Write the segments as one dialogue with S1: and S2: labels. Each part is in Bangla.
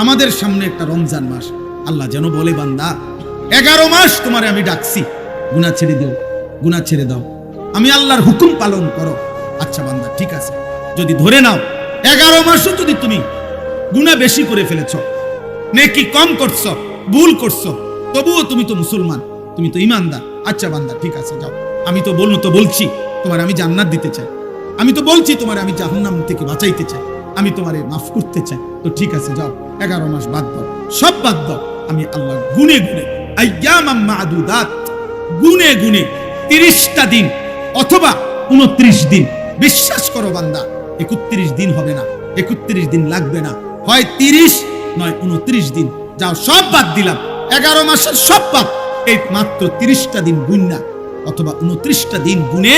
S1: আমাদের সামনে একটা রমজান মাস। আল্লাহ যেন বলে, বান্দা 11 মাস তোমারে আমি ডাকছি, গুনাহ ছেড়ে দাও, গুনাহ ছেড়ে দাও, আমি আল্লাহর হুকুম পালন করো। আচ্ছা বান্দা, ঠিক আছে, যদি ধরে নাও 11 মাসও যদি তুমি গুনাহ বেশি করে ফেলেছ, নেকি কম করছো, ভুল করছো, তবুও তুমি তো মুসলমান, তুমি তো ইমানদার। আচ্ছা বান্দা, ঠিক আছে, যাও, আমি তো বলছি তোমার আমি জান্নাত দিতে চাই, আমি তো বলছি তোমার আমি জাহান্নাম থেকে বাঁচাইতে চাই, আমি তোমারে মাফ করতে চাই, তো ঠিক আছে, যাও, 11 মাস বাদ দাও, সব বাদ দাও, আমি আল্লাহ গুনে গুনে আইয়ামাম মাদুদাত, গুনে গুনে 30টা দিন অথবা 29 দিন, বিশ্বাস করো বান্দা 31 দিন হবে না, 31 দিন লাগবে না, হয় 30 নয় 29 দিন, যাও, সব বাদ দিলাম, 11 মাসের সব বাদ, এই মাত্র 30টা দিন গুণনা অথবা 29টা দিন গুনে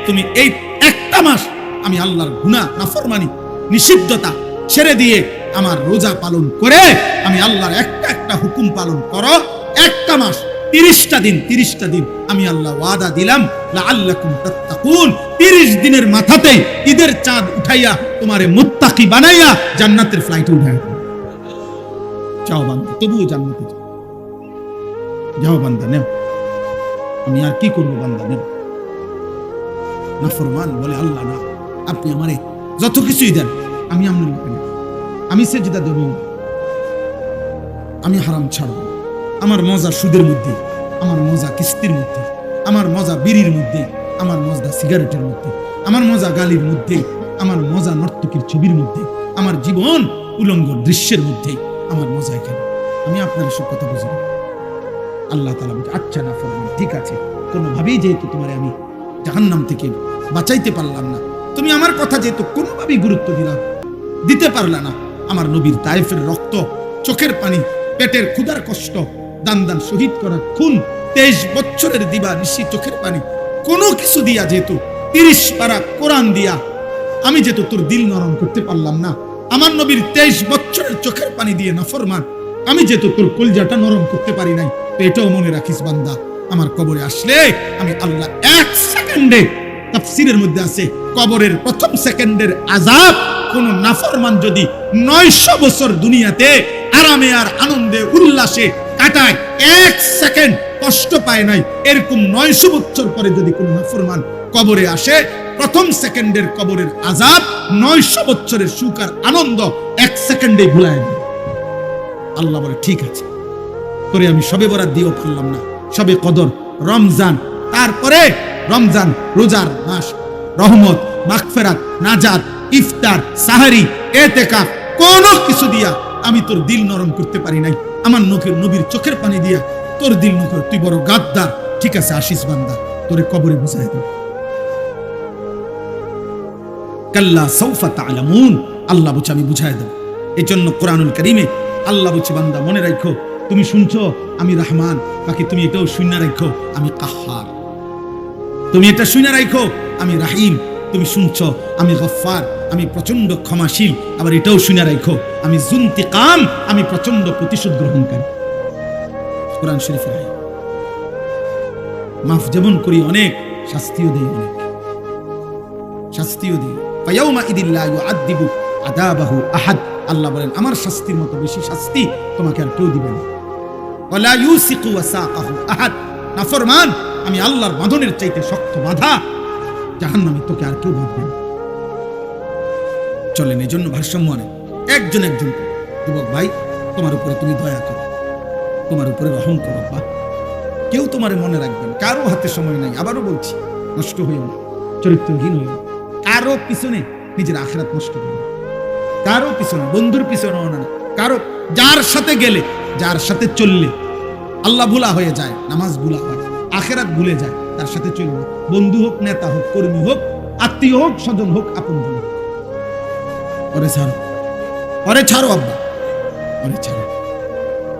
S1: তুমি এই একটা মাস আমি আল্লাহর গুনাহ, নাফরমানি, নিষিদ্ধতা ছেড়ে দিয়ে আমার রোজা পালন করে আমি আল্লাহর একটা একটা হুকুম পালন করো, একটা মাস 30টা দিন আমি আল্লাহ ওয়াদা দিলাম, লাআল্লাকুম তাত্তাকুন, 30 দিনের মাথাতেই ঈদের চাঁদ উঠাইয়া তোমারে মুত্তাকি বানাইয়া জান্নাতের ফ্লাইটে উঠাইয়া যাও বান্দা, তবুও জান্নাতে যাও, যাও বান্দা, নেও, আমি আর কি করবো বান্দা, নেও। নাফরমান বলে, আল্লাহ না, আপনি আমারে যত কিছুই দেন আমি আপনার লোকে নেব, আমি সেজদা দেব, আমি হারাম ছাড়ব, আমার মজা সুদের মধ্যে, আমার মজা কিস্তির মধ্যে, আমার মজা বিড়ির মধ্যে, আমার মজা সিগারেটের মধ্যে, আমার মজা গালির মধ্যে, আমার মজা নর্তকীর ছবির মধ্যে, আমার জীবন উলঙ্গ দৃশ্যের মধ্যে, আমার মজা এখানে, আমি আপনার সব কথা বুঝি না। আল্লাহ তাআলা বলে, আচ্ছা নাফরমান, ঠিক আছে, কোনোভাবেই যেহেতু তোমারে আমি জাহান্নাম থেকে বাঁচাইতে পারলাম না, তুমি আমার কথা যেহেতু কোনোভাবেই গুরুত্ব দিতে পারলা না, আমার নবীর তায়েফের রক্ত, চোখের পানি, পেটের ক্ষুধার কষ্ট, দান দান শহীদ করা খুন, 23 বছরের দিবা নিশি চোখের পানি, কোনো কিছু দিয়া যেহেতু 30 পারা কোরআন দিয়া আমি যেহেতু তোর দিল নরম করতে পারলাম না, আমার নবীর 23 বছরের চোখের পানি দিয়ে নাফরমান আমি যেহেতু তোর কলজাটা নরম করতে পারি নাই, তো এটাও মনে রাখিস বান্দা, আমার কবরে আসলে আমি আল্লাহ 1 সেকেন্ডে, তাফসীরের মধ্যে আছে কবরের প্রথম সেকেন্ডের আযাব কোন নাফরমান যদি 900 বছর দুনিয়াতে আরামে আর আনন্দে উল্লাসে কাটায়, 1 সেকেন্ড কষ্ট পায় নাই, এরকম 900 বছর পরে যদি কোন নাফরমান কবরে আসে, প্রথম সেকেন্ডের কবরের আযাব 900 বছরের সুখ আর আনন্দ 1 সেকেন্ডে ভুলায় দেয়। আল্লাহ বলে, ঠিক আছে, তোরে আমি সবে বরাত দিয়েও পারলাম না, সবে কদর, রমজান, তারপরে রমজান রোজার মাস, রহমত, মাগফিরাত, নাজাত, ইফতার, সাহারি, ইতিকাফ, কোনো কিছু দিয়া আমি তোর দিল নরম করতে পারি নাই, আমার নবীর চোখের পানি দিয়া তোর দিল নরম, তুই বড় গাদ্দার, ঠিক আছে, আসিস বান্দা, তোরে কবরে বুঝাই দেব। কাল্লা সাউফা তা'লামুন, আল্লাহ বলছে আমি বুঝাই দেব। এই জন্য কোরআনুল কারীমে আল্লাহ বলছে, বান্দা মনে রাখো, তুমি শুনছো আমি রহমান, বাকি তুমি এটাও শুনে রাখো আমি কাহ্হার, তুমি এটা শুনে রাখো আমি রাহিম, তুমি শুনছো আমি গফফার, আমি প্রচন্ড ক্ষমাশীল, আবার এটাও শুনে রাখো আমি যুনতিকাম, আমি প্রচন্ড প্রতিশোধ গ্রহণকারী। কোরআন শরীফের আয়াত। মাফ যেমন করি অনেক, শাস্তিও দেই অনেক, শাস্তিও দিই। ফায়াউমা ইদিল লা ইউআযিবু আযাবাহু আহাদ, আল্লাহ বলেন আমার শাস্তির মতো বেশি শাস্তি তোমাকে আর কেউ দিবে না। ওয়ালা ইউসিকু ওয়াসাকাহু আহাদ, নাফরমান আমি আল্লাহর বাঁধনের চাইতে শক্ত বাঁধা জাহান্নামে তোকে আর কেউ বাঁধবে না। চলেন, এই জন্য ভারসাম্য আনে, একজন যুবক ভাই, তোমার উপরে তুমি দয়া করো, তোমার উপরে রহম করো, বা কেউ তোমার মনে রাখবেন, কারো হাতে সময় নাই, আবারও বলছি, নষ্ট হইও না, চরিত্রহীন হইও না, কারো পিছনে নিজের আখিরাত নষ্ট করো, কারো পিছনে, বন্ধুর পিছনে না, কারো, যার সাথে গেলে, যার সাথে চললে আল্লাহ ভুলা হয়ে যায়, নামাজ ভুলা হয়, আখিরাত ভুলে যায়, তার সাথে চলবে, বন্ধু হোক, নেতা হোক, কর্মী হোক, আত্মীয় হোক, স্বজন হোক, আপন হোক, ওরে ছাড়ো, ওরে ছাড়ো আব্বা, ওরে ছাড়ো,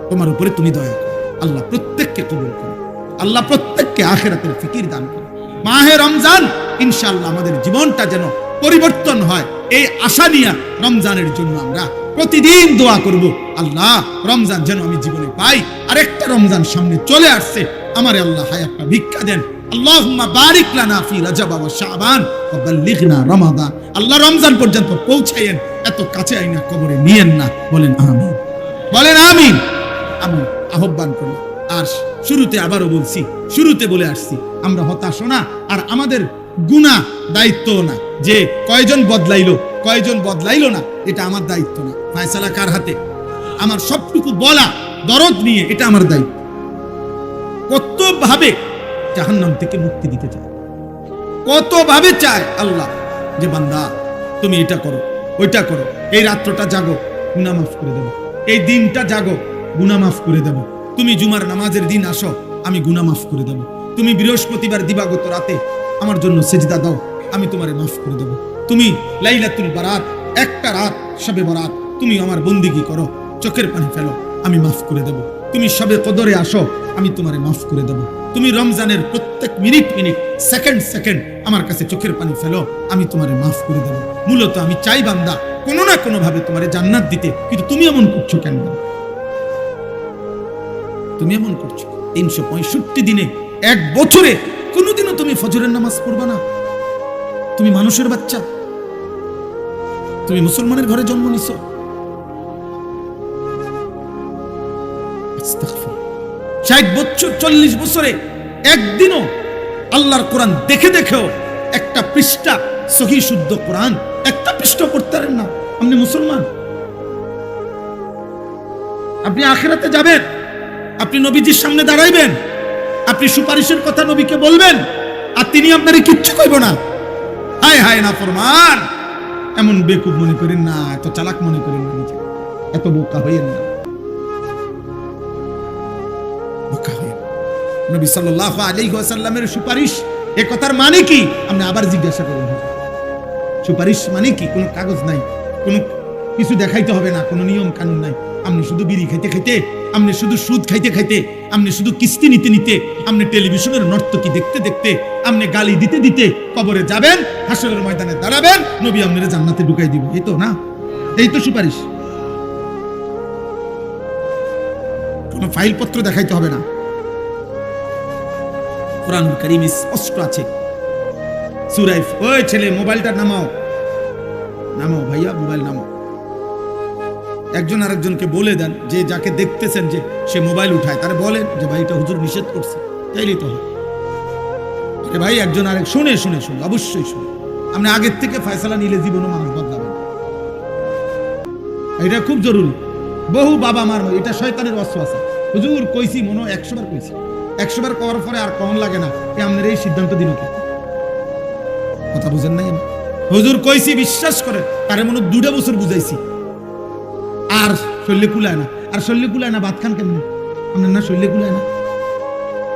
S1: তোমার উপরে তুমি দয়া করো, আল্লাহ প্রত্যেককে কবুল করো, আল্লাহ প্রত্যেককে আখিরাতের ফিকির দান করো। মাহে রমজান ইনশাআল্লাহ আমাদের জীবনটা যেন পরিবর্তন হয়, এই আশা নিয়ে রমজানের জন্য আমরা প্রতিদিন দোয়া করব, আল্লাহ রমজান যেন আমি জীবনে পাই, আরেকটা রমজান সামনে চলে আসছে, আমারে আল্লাহ হায়াতটা ভিক্ষা দেন, আল্লাহুম্মা বারিক লানা ফি রাজাব ওয়া শাবান ওয়া বাল্লিগনা রমাদান, আল্লাহ রমজান পর্যন্ত পৌঁছায়েন, এত কাছে আইনা কবরে নিয়েন না, বলেন আমিন। বলেন আমিন। আমি আহ্বান করি। আর শুরুতে আবারও বলছি, শুরুতে বলে আসছি, আমরা হতাশ না, আর আমাদের গুনাহ দায়িত্ব না যে কয়জন বদলাইলো কয়জন বদলাইলো না, এটা আমার দায়িত্ব না। ফয়সালা কার হাতে? আমার সবটুকু বলা দরদ নিয়ে এটা আমার দায়িত্ব। কত ভাবে জাহান্নাম থেকে মুক্তি দিতে চায়, কত ভাবে চায় আল্লাহ যে বান্দা তুমি এটা করো, ওইটা করো, এই রাত্রটা জাগো, গুনাহ মাফ করে দেব, এই দিনটা জাগো, গুনাহ মাফ করে দেব, তুমি জুমার নামাজের দিন আসো, আমি গুনাহ মাফ করে দেব, তুমি বৃহস্পতিবার দিবাগত রাতে আমার জন্য সেজদা দাও, আমি তোমারে মাফ করে দেব, তুমি লাইলাতুল বারাত, একটা রাত শবে বরাত তুমি আমার বন্দিগি করো, চোখের পানি ফেলো, আমি মাফ করে দেব, তুমি শবে কদরে আসো, আমি তোমারে মাফ করে দেব, তুমি রমজানের প্রত্যেক মিনিট মিনিট সেকেন্ড সেকেন্ড আমার কাছে চোখের পানি ফেলো, আমি তোমারে মাফ করে দেব। মূলত আমি চাই বান্দা কোনো না কোনো ভাবে তোমারে জান্নাত দিতে, কিন্তু তুমি এমন করছো কেন? তুমি এমন করছো 365 দিনে, এক বছরে কোনোদিনও তুমি ফজরের নামাজ পড়বা না? তুমি মানুষের বাচ্চা, তুমি মুসলমানের ঘরে জন্ম নিছো। 60 বছর 40 বছরে একদিনও আল্লাহর কোরআন দেখে দেখেও একটা পৃষ্ঠা সহি শুদ্ধ কোরআন একটা পৃষ্ঠা পড়তে পারেন না। আপনি মুসলমান, আপনি আখিরাতে যাবেন, আপনি নবীজির সামনে দাঁড়াইবেন, আপনি সুপারিশের কথা নবীকে বলবেন, আর তিনি আপনারে কিচ্ছু কইব না। হায় হায় না ফরমান, এমন বেকুব মনে করেন না, এত চালাক মনে করেন না, নিজে এত বোকা হইয়েন না, বোকা হইয়েন। নবী সাল্লাল্লাহু আলাইহি ওয়াসাল্লামের সুপারিশ, এ কথার মানে কি? আপনি আবার জিজ্ঞাসা করুন, সুপারিশ মানে কি? কোনো কাগজ নাই, কোনো কিছু দেখাইতে হবে না, কোনো নিয়ম কানুন নাই, আপনি শুধু বিড়ি খাইতে খাইতে, আপনি শুধু সুদ খাইতে খাইতে, আপনি শুধু কিস্তি নিতে নিতে, আপনি টেলিভিশনের নর্তকী দেখতে দেখতে, আপনি গালি দিতে দিতে কবরে যাবেন, হাসরের ময়দানে দাঁড়াবেন, নবী আপনারে জান্নাতে ঢুকাই দিব। এই তো না, এই তো সুপারিশ। কোনো ফাইল পত্র দেখাইতে হবে না, কোরআনুল কারীমে স্পষ্ট আছে। সূরা, ওই ছেলে মোবাইলটা নামাও, নামাও ভাইয়া, মোবাইল নামাও। একজন আরেকজনকে বলে দেন, যে যাকে দেখতেছেন যে সে মোবাইল উঠায়, তারে বলেন যে ভাই এটা হুজুর নিষেধ করছে, তাইলেই তো হয়। আরে ভাই একজন আরেক শুনে শুনে শুনে অবশ্যই শুনে, আপনি আগের থেকে ফয়সালা নিলে জীবনও মানুষ বদলাবেন, এটা খুব জরুরি। বহু বাবা মার এটা শয়তানের ওয়াসওয়াসা। হুজুর কইছি, মনে 100 বার কইছি, 100 বার করার পরে আর কমন লাগে না, আপনার এই সিদ্ধান্ত দিল কি? কথা বুঝেন নাই? হুজুর কইছি বিশ্বাস করে, তারে মনে 2 বছর বুঝাইছি, আর শরীরে কুলায় না, আর শরীরে কুলায় না, ভাত খান কেমনে? আপনার না শরীরে কুলায় না,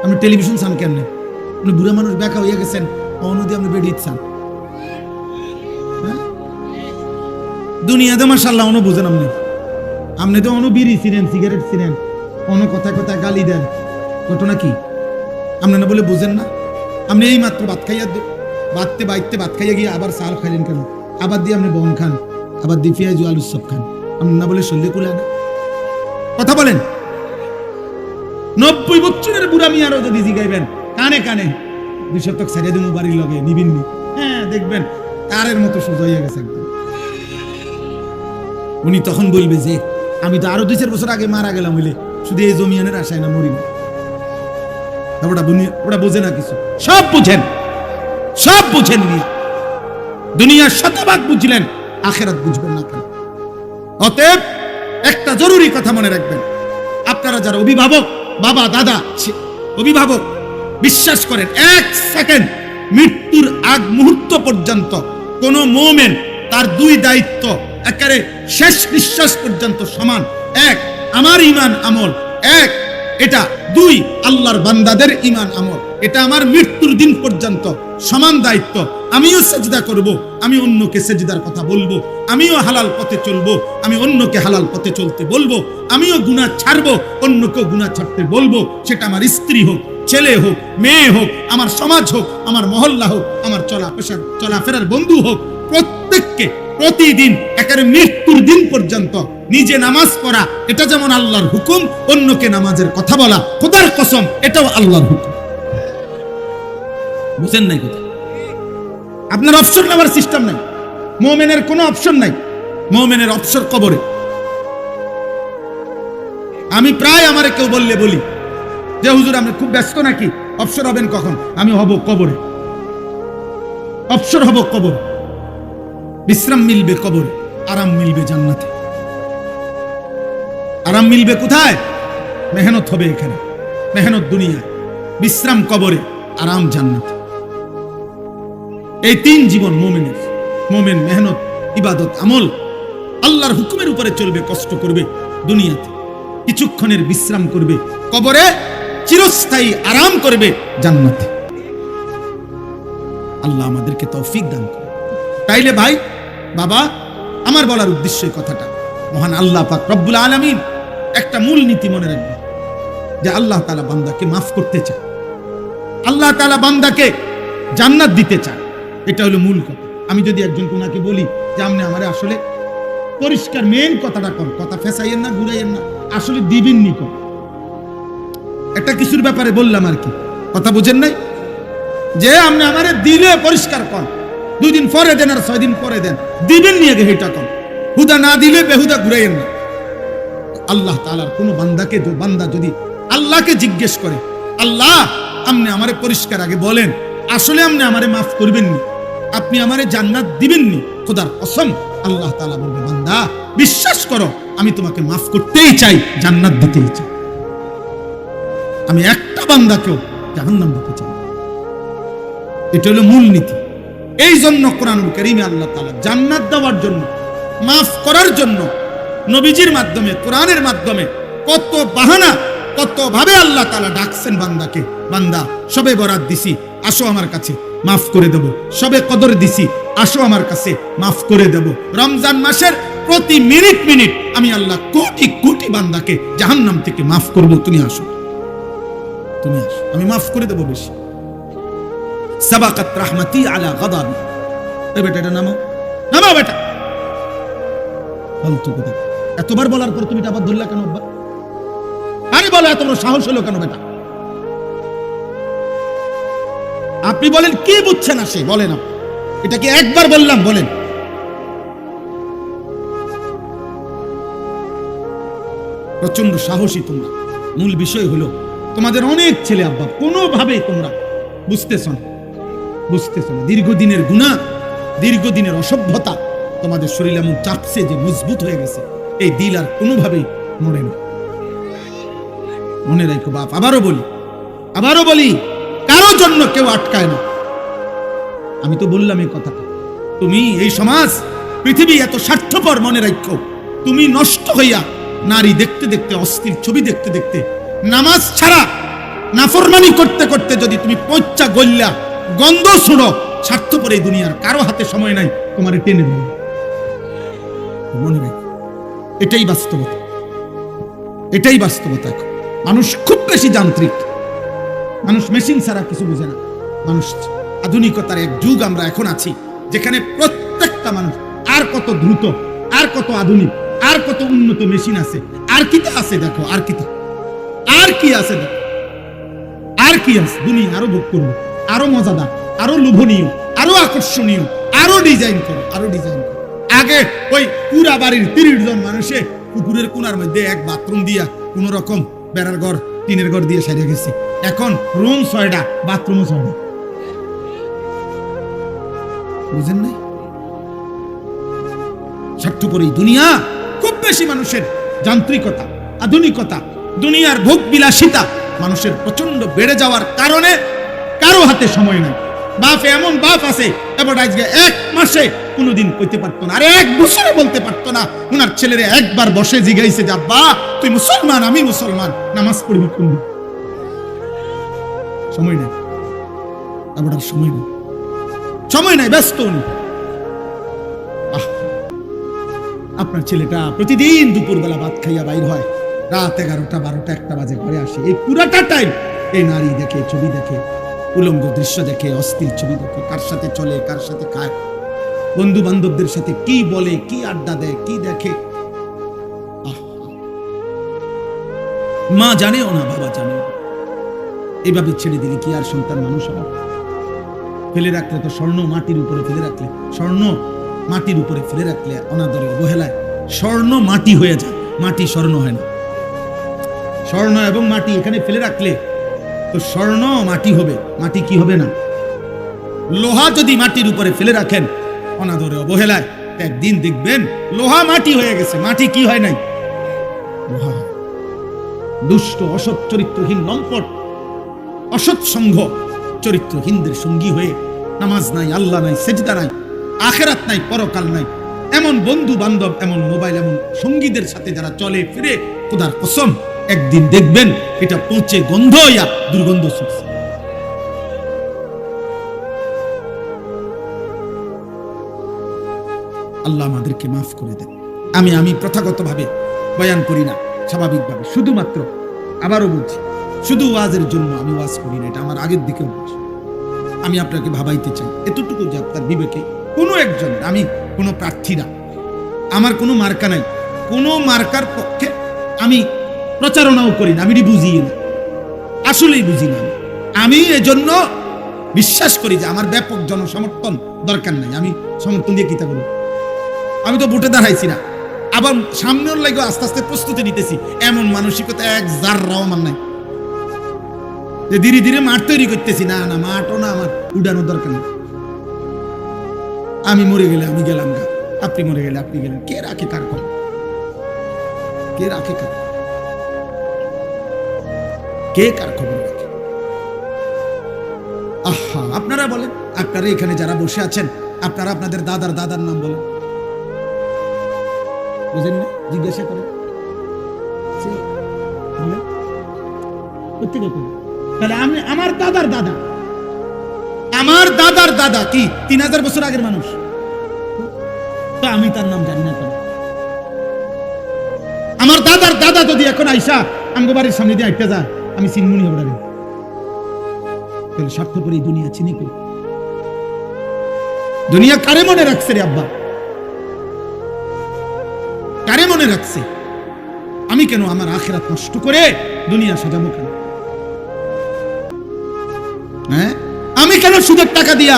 S1: আপনি টেলিভিশন চান কেমনে? আপনি বুড়া মানুষ ব্যাখ্যা হইয়া গেছেন, অনুদি আপনি বেডিত চান। দুনিয়াতে মাশাআল্লাহ অনু বুঝেন, আপনি তো অনু বিড়ি ছিলেন, সিগারেট ছিলেন, অনু কথা কথা গালি দেন, ঘটনা কি? আপনি না বলে বুঝেন না? আপনি এই মাত্র ভাত খাইয়া, বাড়তে বাইতে ভাত খাইয়া গিয়ে আবার চাল খাইলেন কেন? আবার দিয়ে আপনি বন খান, আবার দিয়ে পেঁয়াজ আলুর সব খান, আপনি না বলে শরীরে কুলায় না? কথা বলেন। 90 বছরের বুড়া মিয়ারও যদি জিগাইবেন কানে কানে 2 শতক ছেড়ে দিমু বাড়ির লগে নিবিননি, হ্যাঁ দেখবেন তারের মতো সোজা হয়ে গেছে একদম। উনি তখন বলবে যে আমি তো আরো 2-4 বছর আগে মারা গেলাম, হইলে শুধু এই জমিয়ানের আশায় না মরি না। ওটা বোঝে না কিছু, সব বুঝেন, সব বুঝেন নি, দুনিয়ার শতভাগ বুঝলেন, আখিরাত বুঝবেন না কেন? অতএব একটা জরুরি কথা মনে রাখবেন, আপনারা যারা অভিভাবক, বাবা দাদা অভিভাবক, বিশ্বাস করেন 1 সেকেন্ড মৃত্যুর আগ মুহূর্ত পর্যন্ত কোন মুমিন তার 2 দায়িত্ব একেবারে শেষ নিঃশ্বাস পর্যন্ত সমান। 1 আমার ঈমান আমল, 1 এটা 2 আল্লাহর বান্দাদের ঈমান আমল, এটা আমার মৃত্যুর দিন পর্যন্ত সমান দায়িত্ব। আমিও সেজদা করব, আমি অন্যকে সেজদার কথা বলবো, আমিও হালাল পথে চলবো, আমি অন্যকে হালাল পথে চলতে বলবো, আমিও গুনাহ ছাড়বো, অন্যকেও গুনাহ ছাড়তে বলবো। সেটা আমার স্ত্রী হোক, ছেলে হোক, মেয়ে হোক, আমার সমাজ হোক, আমার মহল্লা হোক, আমার চলাফেরার বন্ধু হোক, প্রত্যেককে প্রতিদিন একেবারে মৃত্যুর দিন পর্যন্ত নিজে নামাজ পড়া, এটা যেমন আল্লাহর হুকুম, অন্যকে নামাজের কথা বলা খোদার কসম এটাও আল্লাহর হুকুম। বুঝেন নাই কথা? আপনার অপশন নেওয়ার সিস্টেম নাই, মুমিনের কোনো অপশন নাই, মুমিনের অপশন কবরে। আমি প্রায় আমারে কেউ বললে বলি যে হুজুর আপনি খুব ব্যস্ত নাকি, অবসর হবেন কখন? আমি হব কবরে, অবসর হব কবর, বিশ্রাম মিলবে কবরে, আরাম মিলবে জান্নাতে। আরাম মিলবে কোথায়? মেহনত হবে এখানে, মেহনত দুনিয়ায়, বিশ্রাম কবরে, আরাম জান্নাতে। এই তিন জীবন মোমেনের। মোমেন মেহনত, ইবাদত, আমল, আল্লাহর হুকুমের উপরে চলবে, কষ্ট করবে দুনিয়াতে, কিছুক্ষণের বিশ্রাম করবে কবরে, চিরস্থায়ী আরাম করবে জান্নাতে। আল্লাহ আমাদেরকে তৌফিক দান করে। তাইলে ভাই বাবা, আমার বলার উদ্দেশ্য এই কথাটা, মহান আল্লাহ পাক রব্বুল আলামিন একটা মূল নীতি মনে রাখবে যে আল্লাহ তাআলা বান্দাকে মাফ করতে চায়, আল্লাহ তাআলা বান্দাকে জান্নাত দিতে চায়। এটা হলো মূল কথা। আমি যদি একজন কোনাকে বলি যে আপনি আমারে আসলে পরিষ্কার মেন কথাটা কর, কথা ফেসাইয়েন না, ঘুরাইয়েন না, আসলে দিবেন নি কর, একটা কিছুর ব্যাপারে বললাম আর কি, কথা বুঝেন নাই? যে আপনি আমারে দিলে পরিষ্কার কর, 2 দিন পরে দেন আর 6 দিন পরে দেন, দিবেন নিয়ে গে এটা কর, হুদা না দিলে বেহুদা ঘুরাইয়েন না। আল্লাহ তাআলার কোন বান্দাকে, বান্দা যদি আল্লাহকে জিজ্ঞেস করে, আল্লাহ আপনি আমারে পরিষ্কার আগে বলেন, আসলে আপনি আমারে মাফ করবেন নি, আপনি আমারে জান্নাত দিবেন নি, খোদার কসম আল্লাহ তাআলা বলবে, বান্দা বিশ্বাস করো আমি তোমাকে মাফ করতেই চাই, জান্নাত দিতেই চাই, আমি একটা বান্দাকেও জাহান্নাম দিতে চাই। এটা হলো মূল নীতি। এই জন্য কোরআনুল কারীমে আল্লাহ তাআলা জান্নাত দেওয়ার জন্য, মাফ করার জন্য নবীজির মাধ্যমে, কোরআনের মাধ্যমে কত বাহানা, কত ভাবে আল্লাহ তাআলা ডাকছেন বান্দাকে, বান্দা সবে বরাত দিছি, আসো আমার কাছে মাফ করে দেব, সবে কদর দিছি, আসো আমার কাছে মাফ করে দেব, রমজান মাসের প্রতি মিনিট মিনিট আমি আল্লাহ কোটি কোটি বান্দাকে জাহান্নাম থেকে মাফ করব, তুমি আসো, তুমি আসো, আমি মাফ করে দেব বেশি। সাবাকাত রাহমাতি আলা গাদাবি। এই বেটা, এটা নামো, নামো বেটা, ফালতু কথা। এতবার বলার পর তুমি এটা আবার ধরলা কেন আব্বা? আরে বলো, এত বড় সাহস হলো কেন বেটা? আপনি বলেন কি বুঝছেন আসে, বলেন আপনি, এটা কি একবার বললাম? বলেন। প্রচন্ড সাহসী তোমরা। মূল বিষয় হলো তোমাদের অনেক ছেলে আব্বা কোনোভাবে তোমরা বুঝতেছ না, বুঝতেছ না, দীর্ঘদিনের গুনাহ, দীর্ঘদিনের অসভ্যতা তোমাদের শরীর এমন চাপছে যে মজবুত হয়ে গেছে, এই দিল আর কোনোভাবেই মরে না। মনে রাখো বাপ, আবারও বলি, কারো জন্য কেউ আটকায় না। আমি তো বললাম এই কথাটা, তুমি এই সমাজ, পৃথিবী এত স্বার্থপর, মনে রাখো, তুমি নষ্ট হইয়া নারী দেখতে দেখতে, অস্থির ছবি দেখতে দেখতে, নামাজ ছাড়া নাফরমানি করতে করতে যদি তুমি পচ্চা গল্লা গন্ধ শুনো, স্বার্থপর এই দুনিয়ার কারো হাতে সময় নাই তোমার টেনে দেবে। মনে রাখো, এটাই বাস্তবতা, এটাই বাস্তবতা। এখন মানুষ খুব বেশি যান্ত্রিক, মানুষ মেশিন ছাড়া কিছু বুঝে না। মানুষ আধুনিকতার এক যুগ আমরা এখন আছি, যেখানে প্রত্যেকটা মানুষ আর কত দ্রুত, আর কত আধুনিক, আর কত উন্নত মেশিন আছে, আর কি আছে দেখো, আর কি আছে দেখো, আর কি আছে। দুনিয়া আরো ভোগ করবো, আরো মজাদার, আরো লোভনীয়, আরো আকর্ষণীয়, আরো ডিজাইন করো, আরো ডিজাইন করো। আগে ওই পুরা বাড়ির 30 জন মানুষে পুকুরের কোনার মধ্যে এক বাথরুম দিয়া কোন রকম বেড়ার ঘর, টিনের ঘর দিয়ে সারিয়ে গেছে। এখন রুম 6টা, বাথরুম 6টা। বুঝেন নাই? স্বার্থপর এই দুনিয়া, খুব বেশি মানুষের যান্ত্রিকতা, আধুনিকতা, দুনিয়ার ভোগ বিলাসিতা মানুষের প্রচন্ড বেড়ে যাওয়ার কারণে কারো হাতে সময় নাই। বাপ এমন বাপ আছে, এবার আজকে 1 মাসে কোনোদিন কইতে পারতো না, আর 1 বছরে বলতে পারতো না। ওনার ছেলেরে একবার বসে জিগাইছে যে আব্বা তুই মুসলমান, আমি মুসলমান, নামাজ পড়বি কোন? সময় নাই, এবার সময় নাই, ব্যস্ত উনি। আপনার ছেলেটা প্রতিদিন দুপুরবেলা ভাত খাইয়া বাইর হয়, রাত 11টা 12টা 1টা বাজে ঘরে আসে। এই পুরাটা টাইম এই নারী দেখে, ছবি দেখে, উলঙ্গ দৃশ্য দেখে, অস্থির ছবি দেখে, কার সাথে চলে, কার সাথে খায়, বন্ধু বান্ধবদের সাথে কি বলে, কি আড্ডা দেয়, কি দেখে। মা জানেও না, বাবা জানেও। এইভাবে ছেড়ে দিলে কি আর সন্তান মানুষ হবে? ফেলে রাখলে তো স্বর্ণ মাটির উপরে ফেলে রাখলে, স্বর্ণ মাটির উপরে ফেলে রাখলে অনাদরে, অবহেলায় স্বর্ণ মাটি হয়ে যায়, মাটি স্বর্ণ হয় না। স্বর্ণ এবং মাটি এখানে ফেলে রাখলে তো স্বর্ণ মাটি হবে, মাটি কি হবে না? লোহা যদি মাটির উপরে ফেলে রাখেন অনাদরে অবহেলায়, একদিন দেখবেন লোহা মাটি হয়ে গেছে, মাটি কি হয় নাই? লোহা। দুষ্ট অসৎ চরিত্রহীন লম্পট অসৎ সংঘ চরিত্রহীনদের সঙ্গী হয়ে নামাজ নাই, আল্লাহ নাই, সেজদা নাই, আখেরাত নাই, পরকাল নাই, এমন বন্ধু বান্ধব, এমন মোবাইল, এমন সঙ্গীদের সাথে যারা চলে ফিরে, খোদার কসম একদিন দেখবেন এটা পৌঁছে গন্ধ হইয়া দুর্গন্ধ ছুটছে। আল্লাহ আমাদেরকে মাফ করে দেন। আমি প্রথাগতভাবে বয়ান করি না, স্বাভাবিকভাবে, শুধুমাত্র আবারও বলছি, শুধু ওয়াজের জন্য আমি ওয়াজ করি না, এটা আমার আগের দিকে বলছি। আমি আপনাকে ভাবাইতে চাই এতটুকু যে আপনার বিবেকে কোনো একজন, আমি কোনো প্রার্থী না, আমার কোনো মার্কা নাই, কোনো মার্কার পক্ষে আমি প্রচারণাও করি না, আমি বুঝি না, আসলেই বুঝি না। আমি এজন্য বিশ্বাস করি যে আমার ব্যাপক জনসমর্থন দরকার নাই। আমি সমর্থন দিয়ে কিতা করি? আমি তো ভোটে দাঁড়াইছি না, আবার সামনের লাগে আস্তে আস্তে প্রস্তুতি নিতেছি, এমন মানসিকতা এক জাররাও আমার নাই যে ধীরে ধীরে মাঠ তৈরি করতেছি। না না, মাঠও না, আমার উড়ানোর দরকার নেই। আমি মরে গেলে আমি গেলাম গা, আপনি মরে গেলে আপনি গেলেন, কে রাখে কার খবর? কে রাখে কার? কে কার খবর রাখে? আহা, আপনারা বলেন, আপনারা এখানে যারা বসে আছেন, আপনারা আপনাদের দাদার দাদার নাম বলেন, বুঝেন না? জিজ্ঞাসা করেন, তাহলে আমি আমার দাদার দাদা, আমার দাদার দাদা কি 3000 বছর আগের মানুষ? তো আমি তার নাম জানি না কেন? আমার দাদার দাদা যদি এখন আইসা আমগো বাড়ির সামনে দিয়ে আইটা যায়, আমি চিনমুনি হব না? তাহলে স্বার্থপর এই দুনিয়া চিনি করি? দুনিয়া কারে মনে রাখছে রে আব্বা? কারে মনে রাখছে? আমি কেন আমার আখিরাত নষ্ট করে দুনিয়া সাজাবো কেন? হ্যাঁ, আমি কেন সুদের টাকা দিয়া,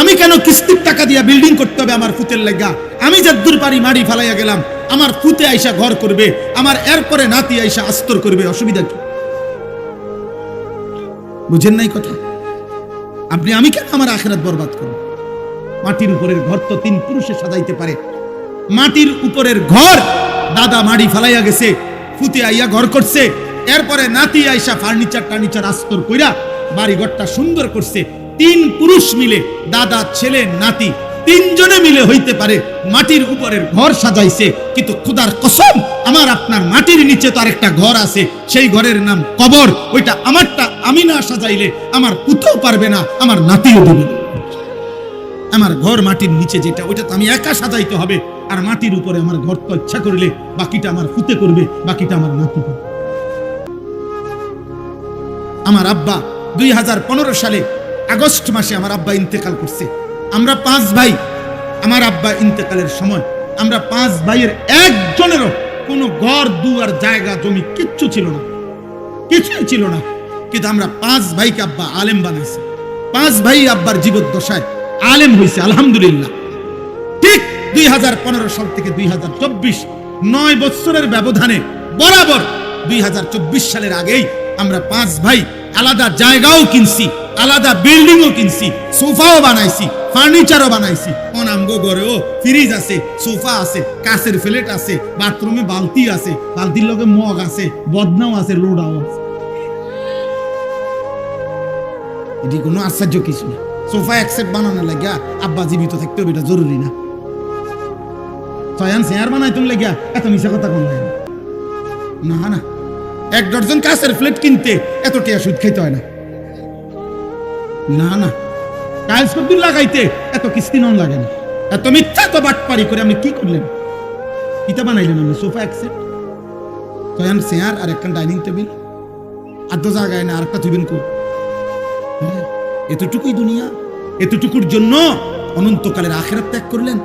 S1: আমি কেন কিস্তির টাকা দিয়া বিল্ডিং করতে হবে আমার ফুতের লাগা? আমি যদ্দূর পারি মারি ফালাইয়া গেলাম, আমার ফুতে আইসা ঘর করবে, আমার এরপরে নাতি আইসা আস্তর করবে, অসুবিধা কি? বুঝেন নাই কথা? আমি কেন আমার আখিরাত বরবাদ করব? মাটির উপরের ঘর তো 3 পুরুষে সাজাইতে পারে। মাটির উপরের ঘর দাদা মাড়ি ফালাইয়া গেছে, ফুতে আইয়া ঘর করছে, এরপরে নাতি আইসা ফার্নিচার আস্তর কইরা বাড়ি ঘরটা সুন্দর করছে। 3 পুরুষ মিলে, দাদা, ছেলে, নাতি, 3 জনে মিলে হইতে পারে মাটির উপরের ঘর সাজাইছে। কিন্তু খোদার কসম, আমার আপনার মাটির নিচে তো আরেকটা ঘর আছে, সেই ঘরের নাম কবর। ওইটা আমারটা আমি না সাজাইলে আমার পুতেও পারবে না, আমার নাতিও দেবে না। আমার ঘর মাটির নিচে যেটা, ওইটা তো আমি একা সাজাইতে হবে। আর মাটির উপরে আমার ঘর তো ইচ্ছা করলে বাকিটা আমার ফুতে করবে, বাকিটা আমার নাতি করবে। আমার আব্বা 2015 সালে আগস্ট মাসে আমার আব্বা ইন্তেকাল করছে। আমরা 5 ভাই, আমার আব্বা ইন্তেকালের সময় আমরা 5 ভাইয়ের একজনেরও কোনো ঘর দুয়ার জায়গা জমি কিচ্ছু ছিল না, কিছুই ছিল না। কিন্তু আমরা 5 ভাইকে আব্বা আলেম বানাইছে। 5 ভাই আব্বার জীবদ্দশায় আলেম হয়েছে, আলহামদুলিল্লাহ। ঠিক 2015 সাল থেকে 2024, 9 বছরের ব্যবধানে বরাবর 2024 সালের আগেই আমরা 5 ভাই আলাদা জায়গাও কিনছি, আলাদা বিল্ডিংও কিনছি, সোফাও বানাইছি, ফার্নিচারও বানাইছি। আমগো ঘরেও ফ্রিজ আছে, সোফা আছে, কাঁচের প্লেট আছে, বাথরুমে বালতি আছে, বালতির লগে মগ আছে, বদনাও আছে, লোডাও আছে। এটি কোনো আশ্চর্য কিছু না। সোফা একসেট বানানোর লাগিয়া আব্বা জীবিত থাকতে হবে, এটা জরুরি না। চেয়ার বানাইতে লাগিয়া এত মিশা কথা কোন লাগে না। না, 1 ডজন কাঁচের প্লেট কিনতে এত টাকা সুদ খাইতে হয় না। না না, টাইলস কদ্দুর লাগাইতে এত কিস্তি নন লাগে না। এত মিথ্যা তো বাটপারি করে আমি কি করলেন? ইটা বানাইলেন আমি সোফা একসেট, চেয়ার আর একটা ডাইনিং টেবিল, আর তো জায়গায় না আরেকটা থইবেন কো? এতটুকুই দুনিয়া, এতটুকুর জন্য অনন্তকালের আখিরাত ত্যাগ করলেন।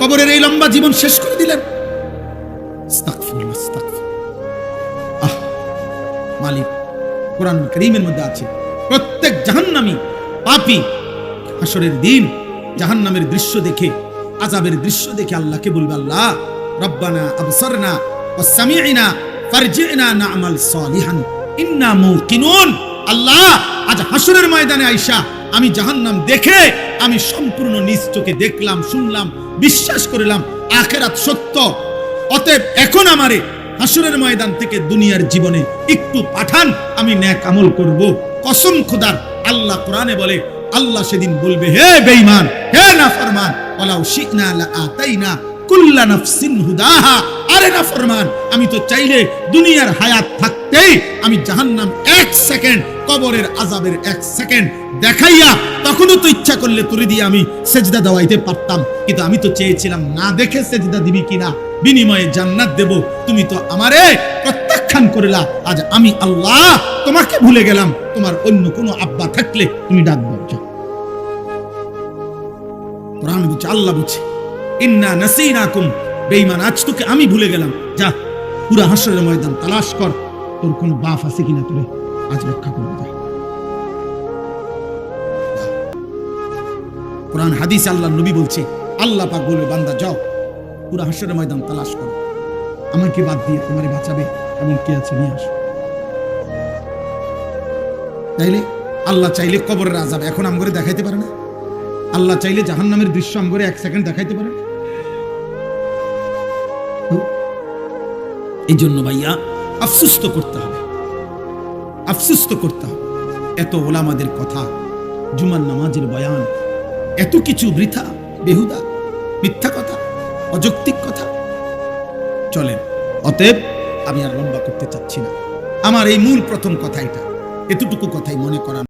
S1: কবরের এই লম্বা জীবন শেষ করে দিলেন। মালিক কোরআন কারীমের মধ্যে আছে, প্রত্যেক জাহান্নামী পাপী হাসরের দিন জাহান্নামের দৃশ্য দেখে, আযাবের দৃশ্য দেখে আল্লাহকে বলবে, আল্লাহ রব্বানা আবসারনা ওয়া সামি'না ফারজি'না না'মাল সালিহান ইন্না মুকিনুন। আল্লাহ, আজ হাসরের ময়দানে আইসা আমি জাহান্নাম দেখে আমি সম্পূর্ণ নিজ চোখে দেখলাম, শুনলাম, বিশ্বাস করলাম আখিরাত সত্য। অতএব এখন আমারে হাসরের ময়দান থেকে দুনিয়ার জীবনে একটু পাঠান, আমি নেক আমল করব। কসম খোদার, আল্লাহ কোরআনে বলে, আল্লাহ সেদিন বলবে, হে বেঈমান, হে নাফরমান, ওয়ালাউ শি'না লাআতাইনা কুল্লা নাফসিন হুদাহা। আরে নাফরমান, আমি তো চাইলে দুনিয়ার হায়াত থাকতেই আমি জাহান্নাম 1 সেকেন্ড, কবরের আযাবের 1 সেকেন্ড দেখাইয়া তখনও তো ইচ্ছা করলে তোরে দিয়ে আমি সেজদা দেওয়াইতে পারতাম, কিন্তু আমি তো চেয়েছিলাম না দেখে সেজদা দিবি কিনা, বিনিময়ে জান্নাত দেব। তুমি তো আমারে প্রত্যাখ্যান করলা। আজ আমি আল্লাহ তোমাকে ভুলে গেলাম, তোমার অন্য কোনো আব্বা থাকলে তুমি ডাক দাও। কোরআন বলছে, আল্লাহ বলছে, ইন্না নাসিনাকুম, বেঈমান আজ তোকে আমি ভুলে গেলাম। যা পুরা হাসরের ময়দান তালাশ কর, তোর কোন বাপ আছে কিনা, তোরে আজ রক্ষা করবে। যা। কোরআন হাদিস আল্লাহ নবী বলছে, আল্লাহ পাক বলবে, বান্দা যাও পুরা হাসরের ময়দান তালাশ করো, আমাকে বাদ দিয়ে তোমারে বাঁচাবে এমন কে আছে, নিয়ে আসো। তাইলে আল্লাহ চাইলে কবরের আযাব এখন আমগরে দেখাইতে পারে না? আল্লাহ চাইলে জাহান্নামের দৃশ্য আমগরে 1 সেকেন্ড দেখাইতে পারে? এই জন্য ভাইয়া আফসোস তো করতে হবে, আফসোস তো করতে হবে। এত ওলামাদের কথা, জুমার নামাজের বয়ান, এত কিছু বৃথা, বেহুদা, মিথ্যা কথা, অযৌক্তিক কথা চলেন। অতএব আমি আর লম্বা করতে চাচ্ছি না। আমার এই মূল প্রথম কথা এটা, এতটুকু কথাই মনে করা।